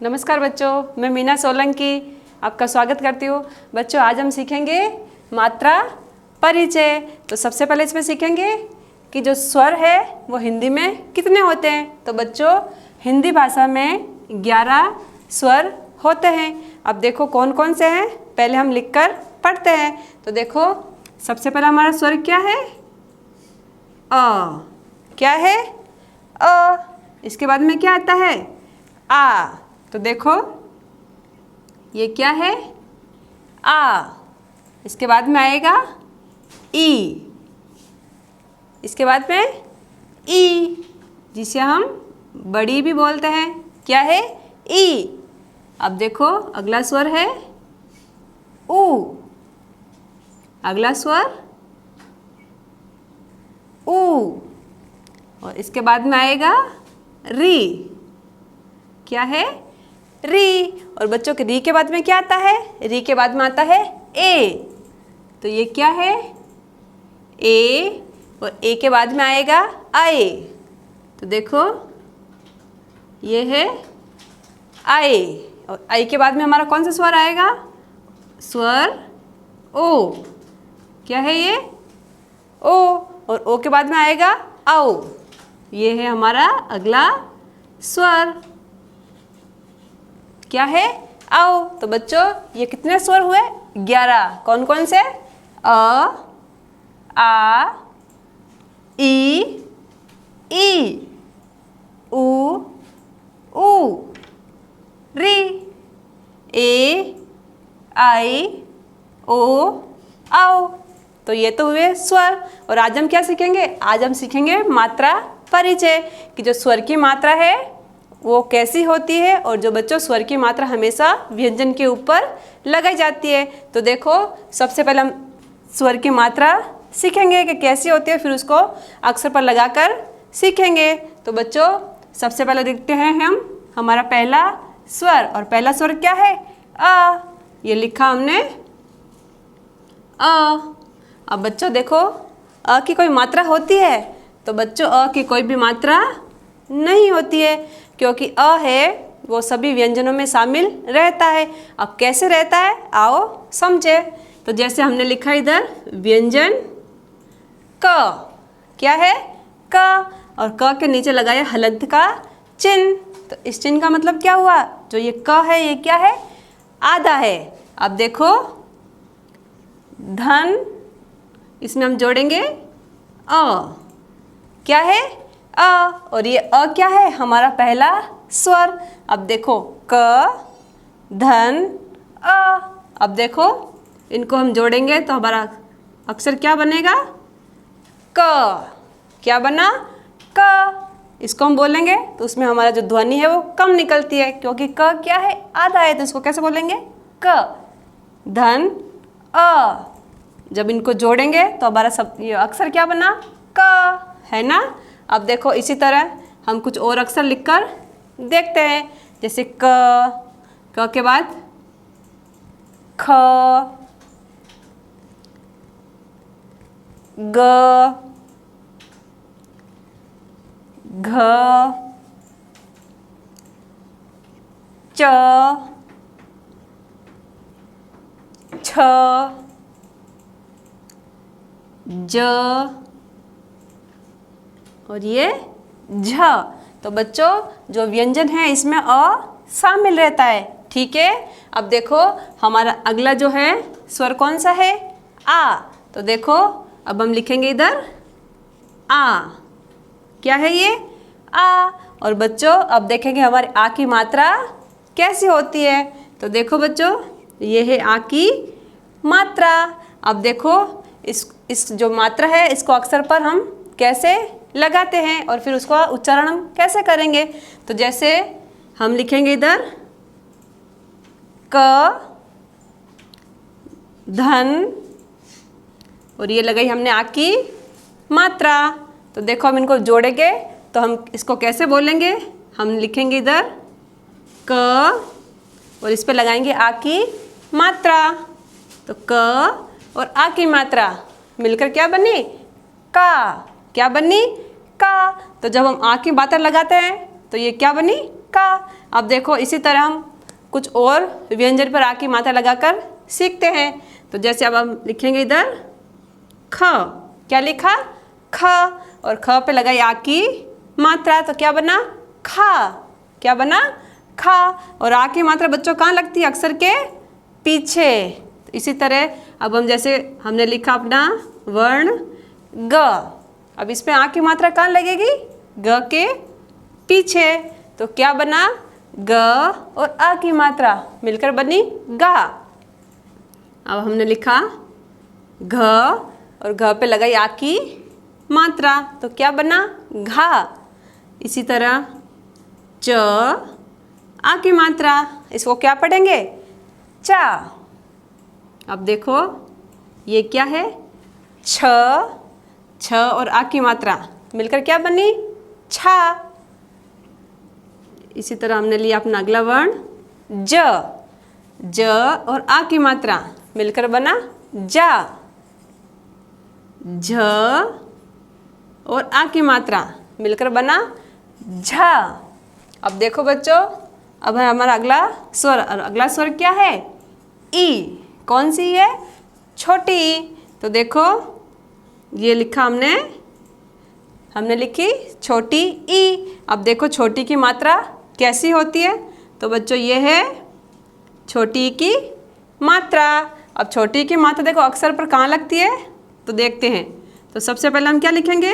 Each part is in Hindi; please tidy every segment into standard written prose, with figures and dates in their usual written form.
नमस्कार बच्चों, मैं मीना सोलंकी आपका स्वागत करती हूँ। बच्चों आज हम सीखेंगे मात्रा परिचय। तो सबसे पहले इसमें सीखेंगे कि जो स्वर है वो हिंदी में कितने होते हैं। तो बच्चों हिंदी भाषा में 11 स्वर होते हैं। अब देखो कौन कौन से हैं, पहले हम लिखकर पढ़ते हैं। तो देखो सबसे पहला हमारा स्वर क्या है, अ। क्या है, अ। इसके बाद में क्या आता है, आ। तो देखो ये क्या है, आ। इसके बाद में आएगा ई। इसके बाद में ई, जिसे हम बड़ी भी बोलते हैं। क्या है, ई। अब देखो अगला स्वर है ऊ। अगला स्वर ऊ। और इसके बाद में आएगा री। क्या है, री। और बच्चों के री के बाद में क्या आता है, री के बाद में आता है ए। तो ये क्या है, ए। और ए के बाद में आएगा आए। तो देखो ये है आए। और आई के बाद में हमारा कौन सा स्वर आएगा, स्वर ओ। क्या है ये, ओ। और ओ के बाद में आएगा आओ। ये है हमारा अगला स्वर। क्या है, आओ। तो बच्चों ये कितने स्वर हुए, 11। कौन कौन से, अ, आ, ई, ऊ, ऊ, री, ए, आई, ओ, आओ। तो ये तो हुए स्वर। और आज हम क्या सीखेंगे, आज हम सीखेंगे मात्रा परिचय, कि जो स्वर की मात्रा है वो कैसी होती है। और जो बच्चों स्वर की मात्रा हमेशा व्यंजन के ऊपर लगाई जाती है। तो देखो सबसे पहले हम स्वर की मात्रा सीखेंगे कि कैसी होती है, फिर उसको अक्षर पर लगाकर सीखेंगे। तो बच्चों सबसे पहले देखते हैं हम हमारा पहला स्वर। और पहला स्वर क्या है, अ। ये लिखा हमने अ। अब बच्चों देखो अ की कोई मात्रा होती है, तो बच्चों अ की कोई भी मात्रा नहीं होती है, क्योंकि अ है वो सभी व्यंजनों में शामिल रहता है। अब कैसे रहता है आओ समझे। तो जैसे हमने लिखा इधर व्यंजन क। क्या है, क। और क के नीचे लगाया हलंत का चिन्ह। तो इस चिन्ह का मतलब क्या हुआ, जो ये क है ये क्या है, आधा है। अब देखो धन, इसमें हम जोड़ेंगे अ। क्या है, अ। और ये अ क्या है, हमारा पहला स्वर। अब देखो क, धन, अ। अब देखो इनको हम जोड़ेंगे तो हमारा अक्षर क्या बनेगा, क। क्या बना, क। इसको हम बोलेंगे तो उसमें हमारा जो ध्वनि है वो कम निकलती है, क्योंकि क क्या है, आधा है। तो इसको कैसे बोलेंगे, क, धन, अ। जब इनको जोड़ेंगे तो हमारा सब ये अक्षर क्या बना, क, है ना। अब देखो इसी तरह हम कुछ और अक्षर लिखकर देखते हैं। जैसे क के बाद ख, ग, घ, च, छ, ज, और ये झ। तो बच्चों जो व्यंजन है इसमें अ शामिल रहता है, ठीक है। अब देखो हमारा अगला जो है स्वर कौन सा है, आ। तो देखो अब हम लिखेंगे इधर आ। क्या है ये, आ। और बच्चों अब देखेंगे हमारे आ की मात्रा कैसी होती है। तो देखो बच्चों ये है आ की मात्रा। अब देखो इस जो मात्रा है इसको अक्षर पर हम कैसे लगाते हैं और फिर उसका उच्चारण हम कैसे करेंगे। तो जैसे हम लिखेंगे इधर क, धन, और ये लगाई हमने आ की मात्रा। तो देखो हम इनको जोड़ेंगे तो हम इसको कैसे बोलेंगे, हम लिखेंगे इधर क और इस पे लगाएंगे आ की मात्रा। तो क और आ की मात्रा मिलकर क्या बनी, का। क्या बनी, का। तो जब हम आ की मात्रा लगाते हैं तो ये क्या बनी, का। अब देखो इसी तरह हम कुछ और व्यंजन पर आ की मात्रा लगाकर सीखते हैं। तो जैसे अब हम लिखेंगे इधर ख, क्या लिखा ख, और ख पे लगाई आ की मात्रा तो क्या बना खा, क्या बना खा। और आ की मात्रा बच्चों कहाँ लगती है, अक्षर के पीछे। तो इसी तरह अब हम जैसे हमने लिखा अपना वर्ण ग, अब इसमें आ की मात्रा कहाँ लगेगी, ग के पीछे। तो क्या बना ग और आ की मात्रा मिलकर बनी गा। अब हमने लिखा घ और घ पे लगाई आ की मात्रा तो क्या बना घा। इसी तरह च आ की मात्रा, इसको क्या पढ़ेंगे चा। अब देखो ये क्या है छ, छ और आ की मात्रा मिलकर क्या बनी छा। इसी तरह हमने लिया अपना अगला वर्ण ज, ज और आ की मात्रा मिलकर बना जा। झ और आ की मात्रा मिलकर बना झा। अब देखो बच्चों, अब है हमारा अगला स्वर, और अगला स्वर क्या है ई। कौन सी है, छोटी ई। तो देखो ये लिखा हमने लिखी छोटी ई। अब देखो छोटी की मात्रा कैसी होती है, तो बच्चों ये है छोटी की मात्रा। अब छोटी की मात्रा देखो अक्षर पर कहाँ लगती है, तो देखते हैं। तो सबसे पहले हम क्या लिखेंगे,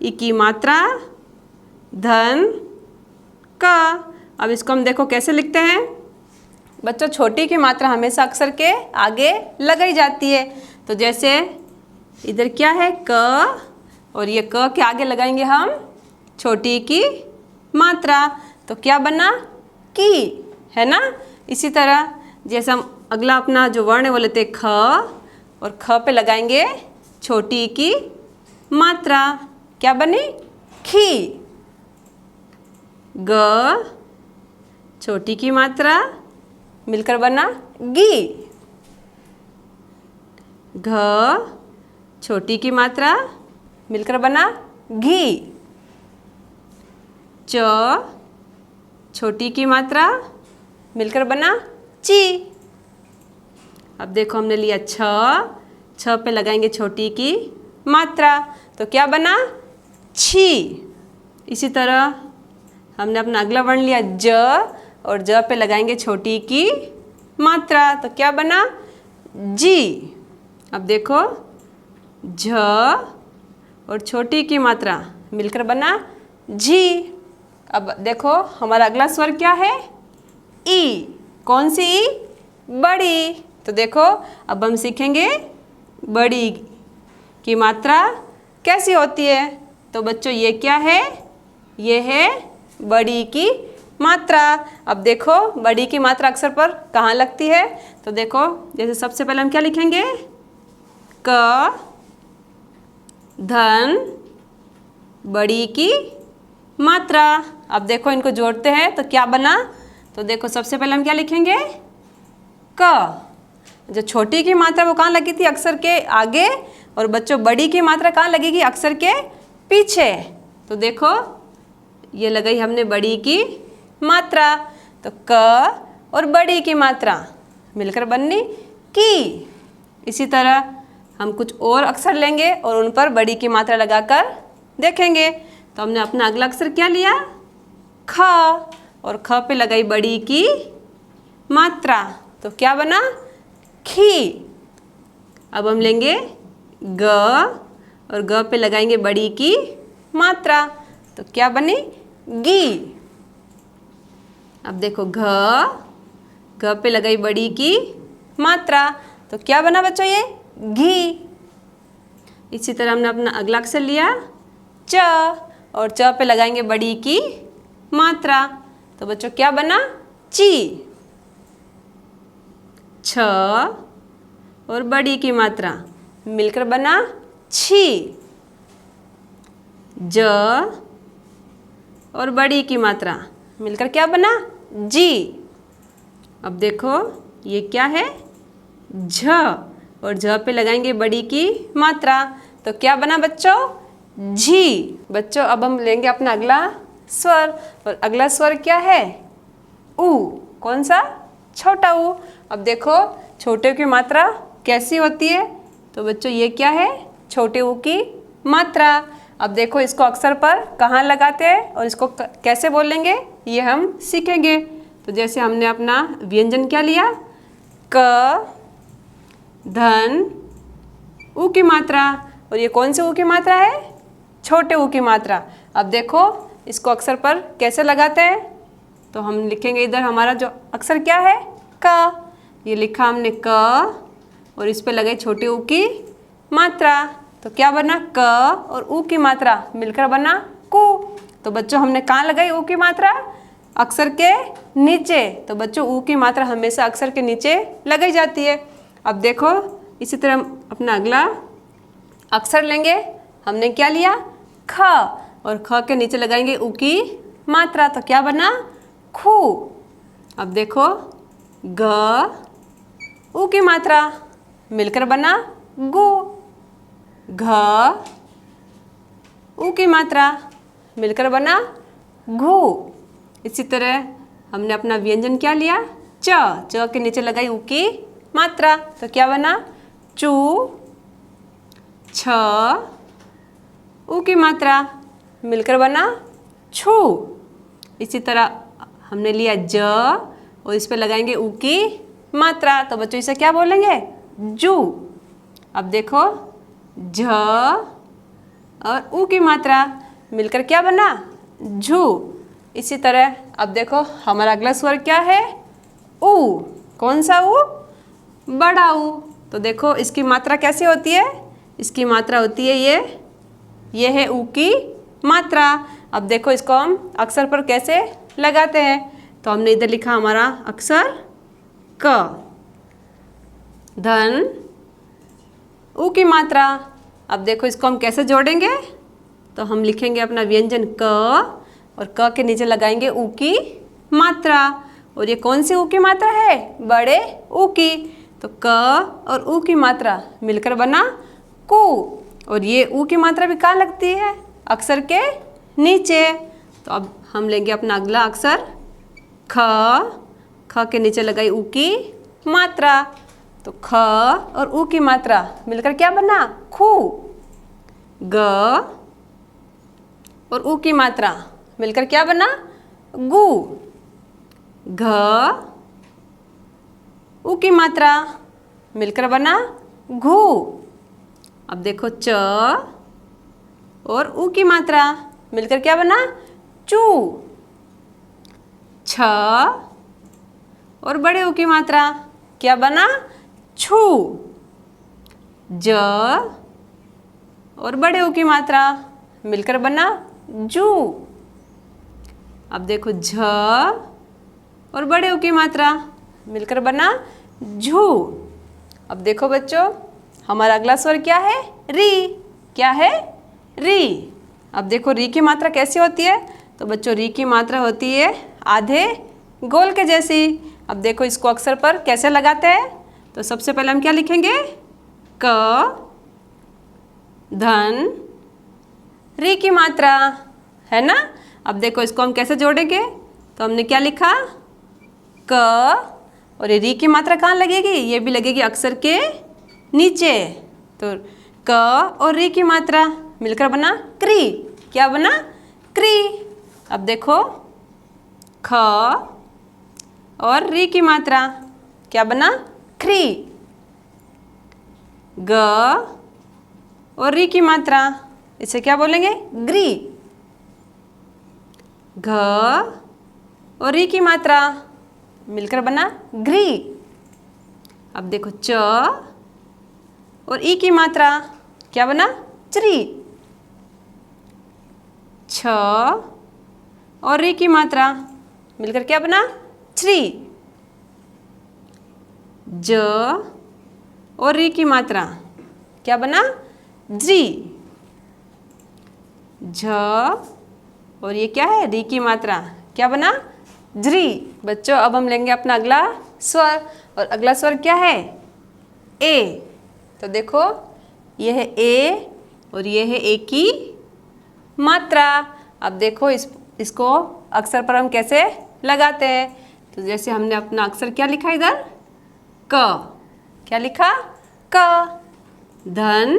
ई की मात्रा धन का। अब इसको हम देखो कैसे लिखते हैं बच्चों, छोटी की मात्रा हमेशा अक्षर के आगे लगाई जाती है। तो जैसे इधर क्या है क, और ये क के आगे लगाएंगे हम छोटी की मात्रा तो क्या बना की, है ना। इसी तरह जैसे हम अगला अपना जो वर्ण है वो लेते ख, और ख पे लगाएंगे छोटी की मात्रा, क्या बनी खी। ग छोटी की मात्रा मिलकर बना गी। घ छोटी की मात्रा मिलकर बना घी। च छोटी की मात्रा मिलकर बना ची। अब देखो हमने लिया छ, छ पे लगाएंगे छोटी की मात्रा तो क्या बना छी। इसी तरह हमने अपना अगला वर्ण लिया ज, और ज पे लगाएंगे छोटी की मात्रा तो क्या बना जी। अब देखो झ और छोटी की मात्रा मिलकर बना झी। अब देखो हमारा अगला स्वर क्या है ई। कौन सी ई, बड़ी। तो देखो अब हम सीखेंगे बड़ी की मात्रा कैसी होती है। तो बच्चों ये क्या है, ये है बड़ी की मात्रा। अब देखो बड़ी की मात्रा अक्षर पर कहाँ लगती है, तो देखो जैसे सबसे पहले हम क्या लिखेंगे क धन बड़ी की मात्रा। अब देखो इनको जोड़ते हैं तो क्या बना, तो देखो सबसे पहले हम क्या लिखेंगे क। जो छोटी की मात्रा वो कहाँ लगी थी, अक्षर के आगे, और बच्चों बड़ी की मात्रा कहाँ लगेगी, अक्षर के पीछे। तो देखो ये लगाई हमने बड़ी की मात्रा, तो क और बड़ी की मात्रा मिलकर बननी की। इसी तरह हम कुछ और अक्षर लेंगे और उन पर बड़ी की मात्रा लगाकर देखेंगे। तो हमने अपना अगला अक्षर क्या लिया ख, और ख पे लगाई बड़ी की मात्रा तो क्या बना खी। अब हम लेंगे ग, और ग पे लगाएंगे बड़ी की मात्रा तो क्या बनी गी। अब देखो घ पे लगाई बड़ी की मात्रा तो क्या बना बच्चों ये घी। इसी तरह हमने अपना अगला अक्षर लिया च, और च पे लगाएंगे बड़ी की मात्रा तो बच्चों क्या बना ची। छ और बड़ी की मात्रा मिलकर बना छी। ज और बड़ी की मात्रा मिलकर क्या बना जी। अब देखो ये क्या है झ, और झ पे लगाएंगे बड़ी की मात्रा तो क्या बना बच्चों झी। बच्चों अब हम लेंगे अपना अगला स्वर। और अगला स्वर क्या है? ऊ। कौन सा? छोटा ऊ। अब देखो छोटे ऊ की मात्रा कैसी होती है? तो बच्चों ये क्या है? छोटे ऊ की मात्रा। अब देखो इसको अक्षर पर कहाँ लगाते हैं और इसको कैसे बोलेंगे ये हम सीखेंगे। तो जैसे हमने अपना व्यंजन क्या लिया? क, धन, ऊ की मात्रा। और ये कौन से ऊ की मात्रा है? छोटे ऊ की मात्रा। अब देखो इसको अक्षर पर कैसे लगाते हैं? तो हम लिखेंगे इधर हमारा जो अक्षर क्या है? क। ये लिखा हमने क और इस पे लगाई छोटे ऊ की मात्रा। तो क्या बना? क और ऊ की मात्रा मिलकर बना कु। तो बच्चों हमने कहाँ लगाई ऊ की मात्रा? अक्षर के नीचे। तो बच्चों ऊ की मात्रा हमेशा अक्षर के नीचे लगाई जाती है। अब देखो इसी तरह अपना अगला अक्षर लेंगे। हमने क्या लिया? ख। और ख के नीचे लगाएंगे ऊ की मात्रा। तो क्या बना? खू। अब देखो ग, ऊ की मात्रा मिलकर बना गु। घ, ऊ की मात्रा मिलकर बना घू। इसी तरह हमने अपना व्यंजन क्या लिया? च। च के नीचे लगाई ऊ की मात्रा। तो क्या बना? चू। छ, ऊ की मात्रा मिलकर बना छू। इसी तरह हमने लिया ज और इस पे लगाएंगे ऊ की मात्रा। तो बच्चों इसे क्या बोलेंगे? जू। अब देखो झ और ऊ की मात्रा मिलकर क्या बना? झू। इसी तरह अब देखो हमारा अगला स्वर क्या है? ऊ। कौन सा ऊ? बड़ा ऊ। तो देखो इसकी मात्रा कैसी होती है? इसकी मात्रा होती है ये है ऊ की मात्रा। अब देखो इसको हम अक्षर पर कैसे लगाते हैं। तो हमने इधर लिखा हमारा अक्षर क, धन, ऊ की मात्रा। अब देखो इसको हम कैसे जोड़ेंगे? तो हम लिखेंगे अपना व्यंजन क और क के नीचे लगाएंगे ऊ की मात्रा। और ये कौन सी ऊ की मात्रा है? बड़े ऊ की। तो क और ऊ की मात्रा मिलकर बना कु। और ये ऊ की मात्रा भी कहाँ लगती है? अक्षर के नीचे। तो अब हम लेंगे अपना अगला अक्षर ख। ख के नीचे लगाई ऊ की मात्रा। तो ख और ऊ की मात्रा मिलकर क्या बना? खू। ग और ऊ की मात्रा मिलकर क्या बना? गु। घ, ऊ की मात्रा मिलकर बना घू। अब देखो च और ऊ की मात्रा मिलकर क्या बना? चू। छ और बड़े ऊ की मात्रा क्या बना? छू। ज और बड़े ऊ की मात्रा मिलकर बना जू। अब देखो झ और बड़े ऊ की मात्रा मिलकर बना झू। अब देखो बच्चों हमारा अगला स्वर क्या है? री। क्या है? री। अब देखो री की मात्रा कैसी होती है? तो बच्चों री की मात्रा होती है आधे गोल के जैसी। अब देखो इसको अक्षर पर कैसे लगाते हैं? तो सबसे पहले हम क्या लिखेंगे? क, धन, री की मात्रा, है ना। अब देखो इसको हम कैसे जोड़ेंगे? तो हमने क्या लिखा? क और ये री की मात्रा कहाँ लगेगी? ये भी लगेगी अक्षर के नीचे। तो क और री की मात्रा मिलकर बना क्री। क्या बना? क्री। अब देखो ख और री की मात्रा क्या बना? क्री। ग और री की मात्रा इसे क्या बोलेंगे? ग्री। घ और री की मात्रा मिलकर बना ग्री। अब देखो च और ई की मात्रा क्या बना? च्री। छ और री की मात्रा मिलकर क्या बना? छ्री। ज और री की मात्रा क्या बना? जी। झ और ये क्या है? री की मात्रा क्या बना? ज्री। बच्चों अब हम लेंगे अपना अगला स्वर और अगला स्वर क्या है? ए। तो देखो ये है ए और ये है ए की मात्रा। अब देखो इसको अक्षर पर हम कैसे लगाते हैं। तो जैसे हमने अपना अक्षर क्या लिखा इधर, क। क्या लिखा, क। धन,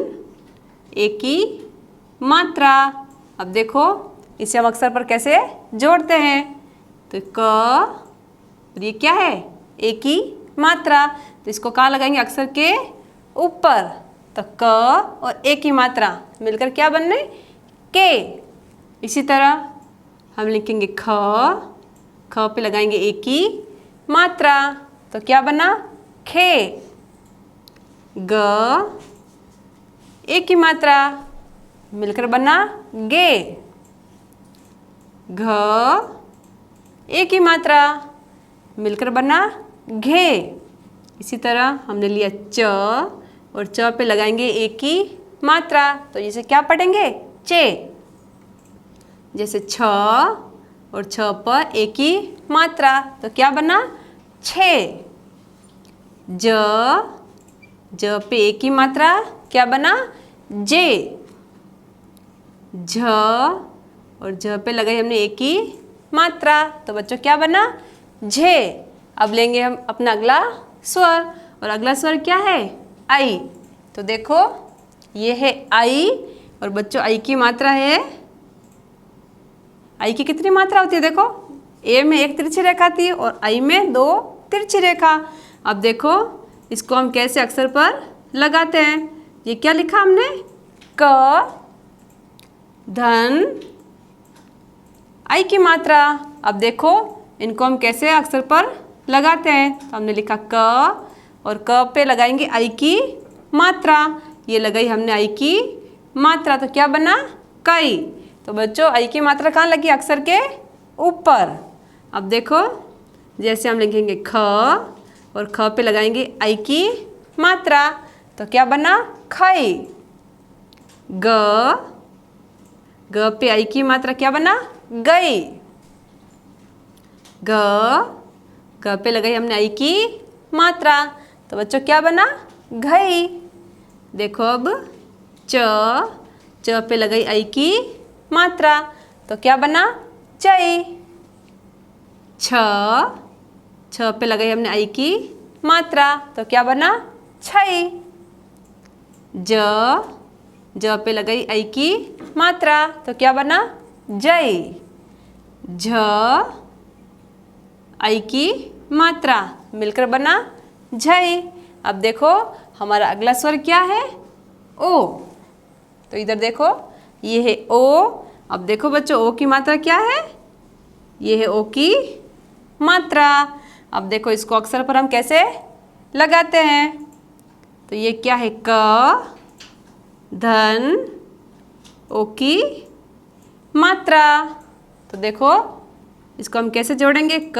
एक की मात्रा। अब देखो इसे हम अक्षर पर कैसे जोड़ते हैं। तो क, और ये क्या है, एक की मात्रा। तो इसको कहाँ लगाएंगे, अक्षर के ऊपर। तो क और एक की मात्रा मिलकर क्या बनने, के। इसी तरह हम लिखेंगे ख, ख पे लगाएंगे एक की मात्रा। तो क्या बना, खे। ग, एक की मात्रा मिलकर बना गे। घ, एक की मात्रा मिलकर बना घे। इसी तरह हमने लिया च, और च पे लगाएंगे एक की मात्रा। तो जैसे क्या पढ़ेंगे, चे। जैसे छ, और छ पर एक की मात्रा, तो क्या बना, छे। ज, ज पे एक की मात्रा, क्या बना, जे। झ, और झ पे लगाई हमने एक की मात्रा, तो बच्चों क्या बना, झे। अब लेंगे हम अपना अगला स्वर, और अगला स्वर क्या है, आई। तो देखो ये है आई, और बच्चों आई की मात्रा है, आई की कितनी मात्रा होती है, देखो ए में एक तिरछी रेखा थी और आई में दो तिरछी रेखा। अब देखो इसको हम कैसे अक्षर पर लगाते हैं। ये क्या लिखा हमने, क, धन, आई की मात्रा। अब देखो इनको हम कैसे अक्षर पर लगाते हैं। तो हमने लिखा क, और क पे लगाएंगे आई की मात्रा। ये लगाई हमने आई की मात्रा, तो क्या बना, कई। तो बच्चों आई की मात्रा कहाँ लगी, अक्षर के ऊपर। अब देखो जैसे हम लिखेंगे ख, और ख पे लगाएंगे आई की मात्रा, तो क्या बना, खई। ग, ग पे आई की मात्रा क्या बना, गई। ग, ग पे लगाई हमने आई की मात्रा, तो बच्चों क्या बना, घई। देखो अब च, च पे लगाई आई की मात्रा, तो क्या बना, चई। छ, छ पे लगाई हमने आई की मात्रा, तो क्या बना, छई। ज, ज पे लगाई आई की मात्रा, तो क्या बना, जई। झ, आई की मात्रा मिलकर बना झई। अब देखो हमारा अगला स्वर क्या है, ओ। तो इधर देखो ये है ओ। अब देखो बच्चों ओ की मात्रा क्या है, ये है ओ की मात्रा। अब देखो इसको अक्षर पर हम कैसे लगाते हैं। तो ये क्या है, क, धन, ओ की मात्रा। तो देखो इसको हम कैसे जोड़ेंगे, क,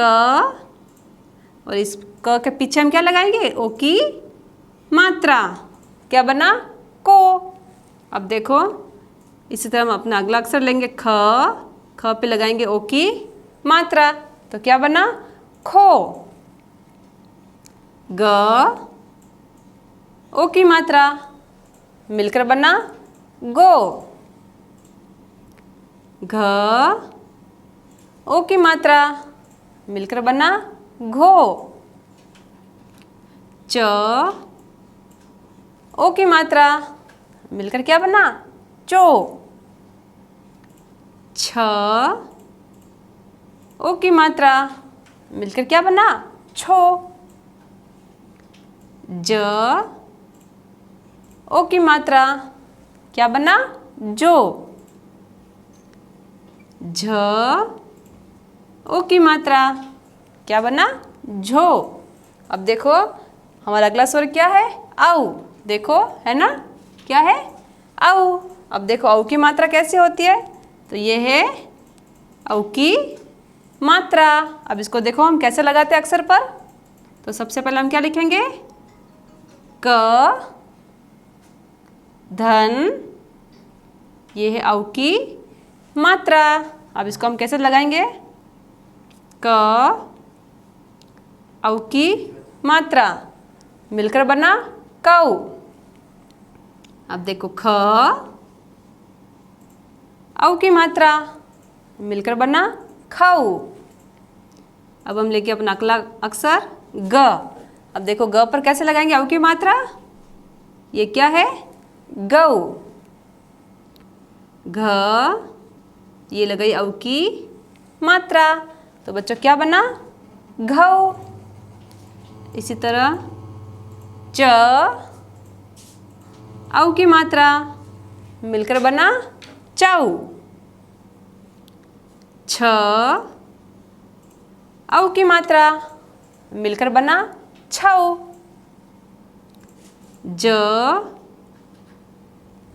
और इस क के पीछे हम क्या लगाएंगे, ओ की मात्रा, क्या बना, को। अब देखो इसी तरह हम अपना अगला अक्षर लेंगे ख, ख पे लगाएंगे ओ की मात्रा, तो क्या बना, खो। ग, ओ की मात्रा मिलकर बना गो। घ, ओ की मात्रा मिलकर बना घो। च, ओ की मात्रा मिलकर क्या बना, चो। छ, ओ की मात्रा मिलकर क्या बना, छो। ज, ओ की मात्रा क्या बना, जो। झ, ओ की मात्रा क्या बना, झो। अब देखो हमारा अगला स्वर क्या है, आउ। देखो है ना, क्या है, आउ। अब देखो आउ की मात्रा कैसे होती है। तो ये है आउ की मात्रा। अब इसको देखो हम कैसे लगाते हैं अक्षर पर। तो सबसे पहले हम क्या लिखेंगे, क, धन, ये है आउ की मात्रा। अब इसको हम कैसे लगाएंगे, क, आउ की मात्रा मिलकर बना कऊ। अब देखो ख, आउ की मात्रा मिलकर बना खाऊ। अब हम लेके अपना अगला अक्षर ग। अब देखो ग पर कैसे लगाएंगे औ की मात्रा। ये क्या है? गऊ। घ, ये लगाई औ की मात्रा, तो बच्चों क्या बना? घऊ। इसी तरह च, औ की मात्रा, मिलकर बना चाऊ। छ, औ की मात्रा, मिलकर बना छऊ। ज,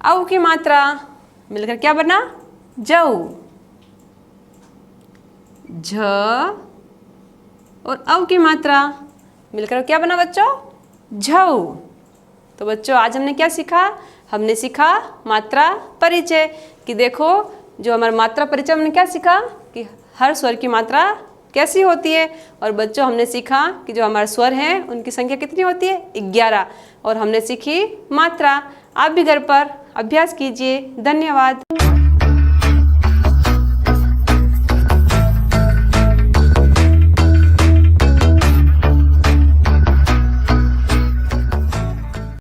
औ की मात्रा, मिलकर क्या बना? जऊ। झ और औ की मात्रा, मिलकर क्या बना बच्चों? झऊ। तो बच्चों आज हमने क्या सीखा? हमने सीखा मात्रा परिचय। कि देखो जो हमारा मात्रा परिचय हमने क्या सीखा कि हर स्वर की मात्रा कैसी होती है। और बच्चों हमने सीखा कि जो हमारे स्वर हैं उनकी संख्या कितनी होती है? 11। और हमने सीखी मात्रा। आप भी घर पर अभ्यास कीजिए। धन्यवाद।